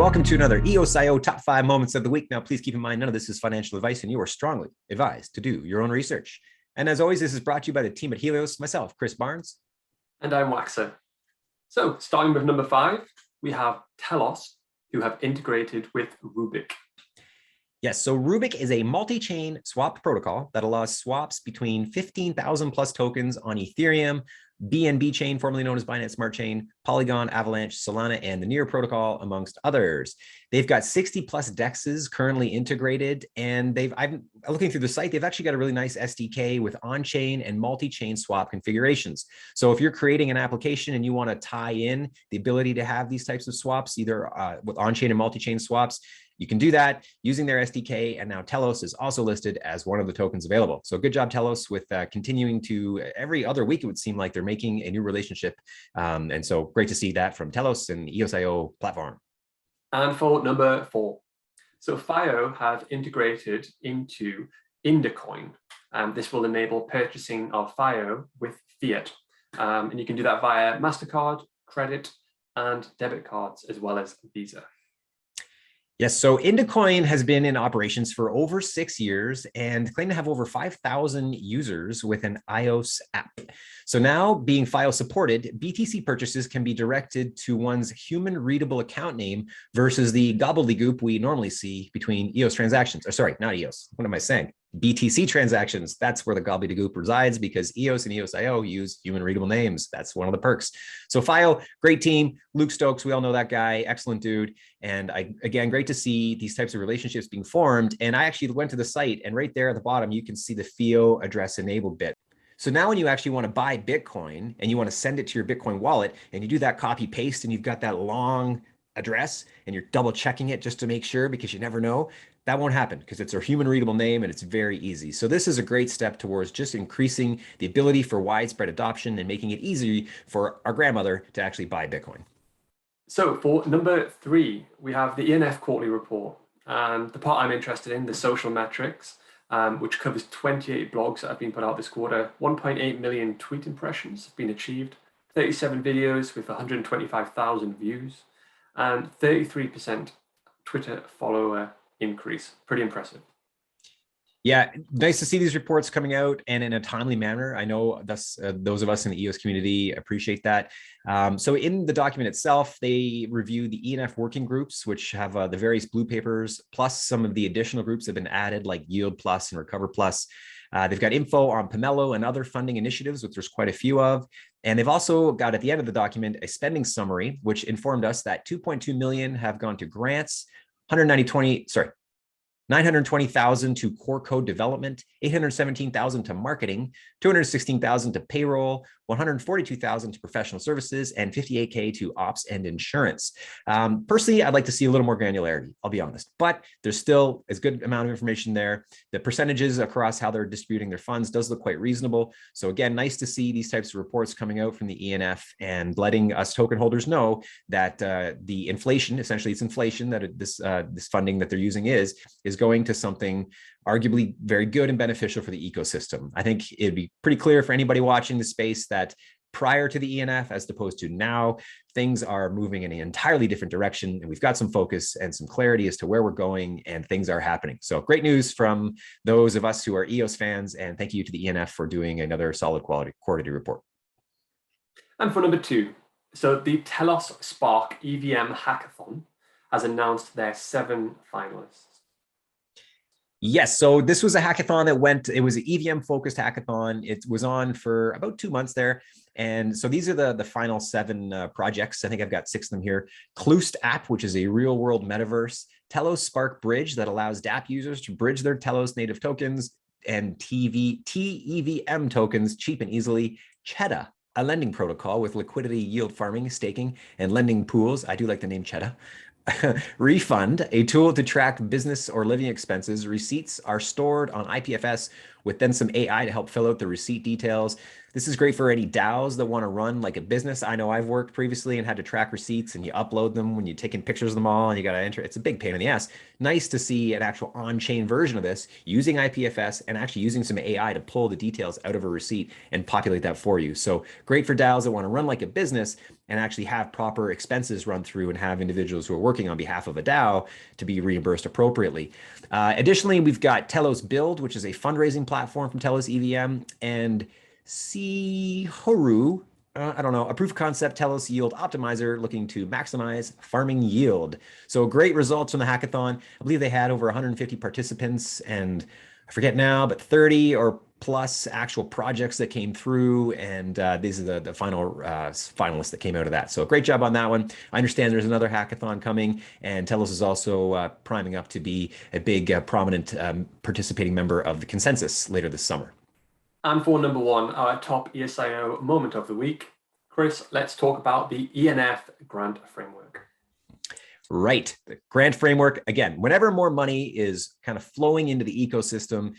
welcome to another EOSIO Top 5 Moments of the Week. Now, please keep in mind, none of this is financial advice, and you are strongly advised to do your own research. And as always, this is brought to you by the team at Helios, myself, Chris Barnes. And I'm Waxer. So, starting with number 5, we have Telos, who have integrated with Rubic. Yes, so Rubic is a multi-chain swap protocol that allows swaps between 15,000 plus tokens on Ethereum, BNB chain, formerly known as Binance Smart Chain, Polygon, Avalanche, Solana, and the Near protocol, amongst others. They've got 60 plus DEXs currently integrated, and I'm looking through the site, they've actually got a really nice SDK with on-chain and multi-chain swap configurations. So if you're creating an application and you want to tie in the ability to have these types of swaps, either with on-chain and multi-chain swaps, you can do that using their SDK, and now Telos is also listed as one of the tokens available. So good job, Telos, with continuing to, every other week, it would seem like they're making a new relationship. And so great to see that from Telos and EOSIO platform. And for number 4, so FIO have integrated into Indacoin. This will enable purchasing of FIO with fiat. And you can do that via Mastercard, credit, and debit cards, as well as Visa. Yes, so Indecoin has been in operations for over 6 years and claim to have over 5,000 users with an iOS app. So now, being FIO supported, BTC purchases can be directed to one's human readable account name versus the gobbledygook we normally see between EOS transactions. Or sorry, not EOS. What am I saying? BTC transactions. That's where the gobbledygook resides, because EOS and EOSIO use human readable names. That's one of the perks. So FIO, great team. Luke Stokes, we all know that guy. Excellent dude. And again, great to see these types of relationships being formed. And I actually went to the site, and right there at the bottom, you can see the FIO address enabled bit. So now when you actually want to buy Bitcoin and you want to send it to your Bitcoin wallet, and you do that copy paste, and you've got that long address and you're double checking it just to make sure, because you never know, that won't happen because it's a human readable name and it's very easy. So this is a great step towards just increasing the ability for widespread adoption and making it easy for our grandmother to actually buy Bitcoin. So for number 3, we have the ENF Quarterly Report. And the part I'm interested in, the social metrics, which covers 28 blogs that have been put out this quarter, 1.8 million tweet impressions have been achieved, 37 videos with 125,000 views, and 33% Twitter follower increase. Pretty impressive. Yeah, nice to see these reports coming out and in a timely manner. I know those of us in the EOS community appreciate that. So in the document itself, they review the ENF working groups, which have the various blue papers, plus some of the additional groups that have been added, like Yield Plus and Recover Plus. They've got info on Pomelo and other funding initiatives, which there's quite a few of. And they've also got, at the end of the document, a spending summary, which informed us that 2.2 million have gone to grants, 920,000 to core code development, 817,000 to marketing, 216,000 to payroll, 142,000 to professional services, and 58K to ops and insurance. Personally, I'd like to see a little more granularity, I'll be honest, but there's still a good amount of information there. The percentages across how they're distributing their funds does look quite reasonable. So again, nice to see these types of reports coming out from the ENF and letting us token holders know that the inflation, essentially it's inflation that this funding that they're using is going to something arguably very good and beneficial for the ecosystem. I think it'd be pretty clear for anybody watching the space that prior to the ENF, as opposed to now, things are moving in an entirely different direction, and we've got some focus and some clarity as to where we're going, and things are happening. So great news from those of us who are EOS fans, and thank you to the ENF for doing another solid quarterly report. And for number 2, so the Telos Spark EVM Hackathon has announced their 7 finalists. Yes, so this was a hackathon that it was an EVM focused hackathon. It was on for about 2 months there. And so these are the final 7 projects. I think I've got 6 of them here. Clust app, which is a real world metaverse. Telos Spark Bridge that allows DApp users to bridge their Telos native tokens, and TEVM tokens cheap and easily. Cheddar, a lending protocol with liquidity yield farming, staking, and lending pools. I do like the name Cheddar. Refund, a tool to track business or living expenses. Receipts are stored on IPFS with then some AI to help fill out the receipt details. This is great for any DAOs that want to run like a business. I know I've worked previously and had to track receipts, and you upload them when you're taking pictures of them all and you got to enter. It's a big pain in the ass. Nice to see an actual on-chain version of this using IPFS and actually using some AI to pull the details out of a receipt and populate that for you. So great for DAOs that want to run like a business and actually have proper expenses run through and have individuals who are working on behalf of a DAO to be reimbursed appropriately. Additionally, we've got Telos Build, which is a fundraising platform from Telos EVM, and Horu, I don't know, a proof of concept Telos yield optimizer looking to maximize farming yield. So great results from the hackathon. I believe they had over 150 participants, and I forget now, but 30 or plus actual projects that came through, and these are the final finalists that came out of that. So great job on that one. I understand there's another hackathon coming, and Telos is also priming up to be a big prominent participating member of the consensus later this summer. And for number one, our top EOSIO moment of the week, Chris, let's talk about the ENF Grant Framework. Right. The grant framework, again, whenever more money is kind of flowing into the ecosystem,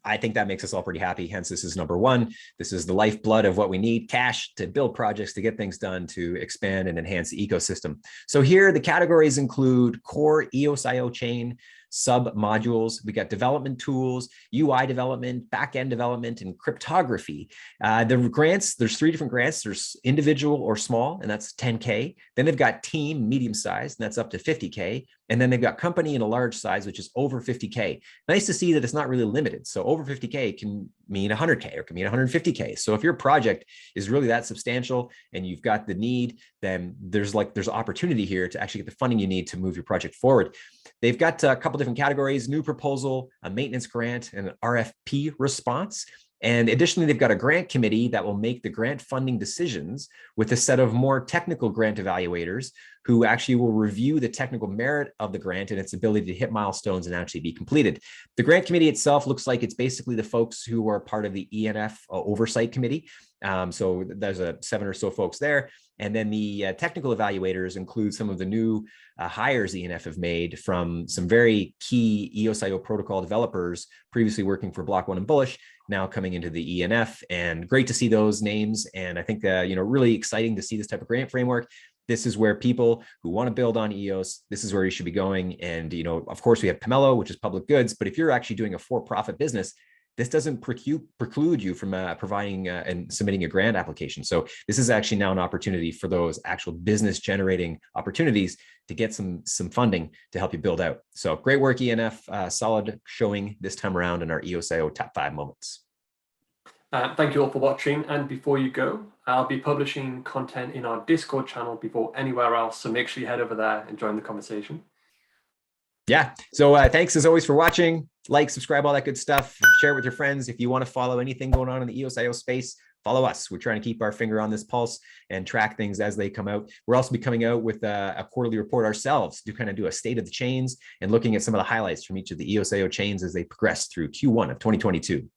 I think that makes us all pretty happy. Hence, this is number one. This is the lifeblood of what we need, cash to build projects, to get things done, to expand and enhance the ecosystem. So here, the categories include core EOSIO chain, sub modules. We got development tools, UI development, backend development, and cryptography. The grants, there's 3 different grants. There's individual or small, and that's 10K. Then they've got team, medium size, and that's up to 50K. And then they've got company in a large size, which is over 50K. Nice to see that it's not really limited. So over 50K can mean 100K or can mean 150K. So if your project is really that substantial and you've got the need, then there's opportunity here to actually get the funding you need to move your project forward. They've got a couple different categories: new proposal, a maintenance grant, and an RFP response. And additionally, they've got a grant committee that will make the grant funding decisions with a set of more technical grant evaluators who actually will review the technical merit of the grant and its ability to hit milestones and actually be completed. The grant committee itself looks like it's basically the folks who are part of the ENF oversight committee. So there's 7 or so folks there. And then the technical evaluators include some of the new hires ENF have made from some very key EOSIO protocol developers previously working for Block 1 and Bullish, now coming into the ENF. And great to see those names. And I think really exciting to see this type of grant framework. This is where people who want to build on EOS, this is where you should be going. And, of course, we have Pomelo, which is public goods. But if you're actually doing a for-profit business, this doesn't preclude you from providing and submitting a grant application. So this is actually now an opportunity for those actual business generating opportunities to get some funding to help you build out. So great work, ENF. Solid showing this time around in our EOSIO top 5 moments. Thank you all for watching. And before you go, I'll be publishing content in our Discord channel before anywhere else. So make sure you head over there and join the conversation. Yeah. So thanks as always for watching. Like, subscribe, all that good stuff. Share it with your friends. If you want to follow anything going on in the EOSIO space, follow us. We're trying to keep our finger on this pulse and track things as they come out. We're also be coming out with a quarterly report ourselves to kind of do a state of the chains and looking at some of the highlights from each of the EOSIO chains as they progress through Q1 of 2022.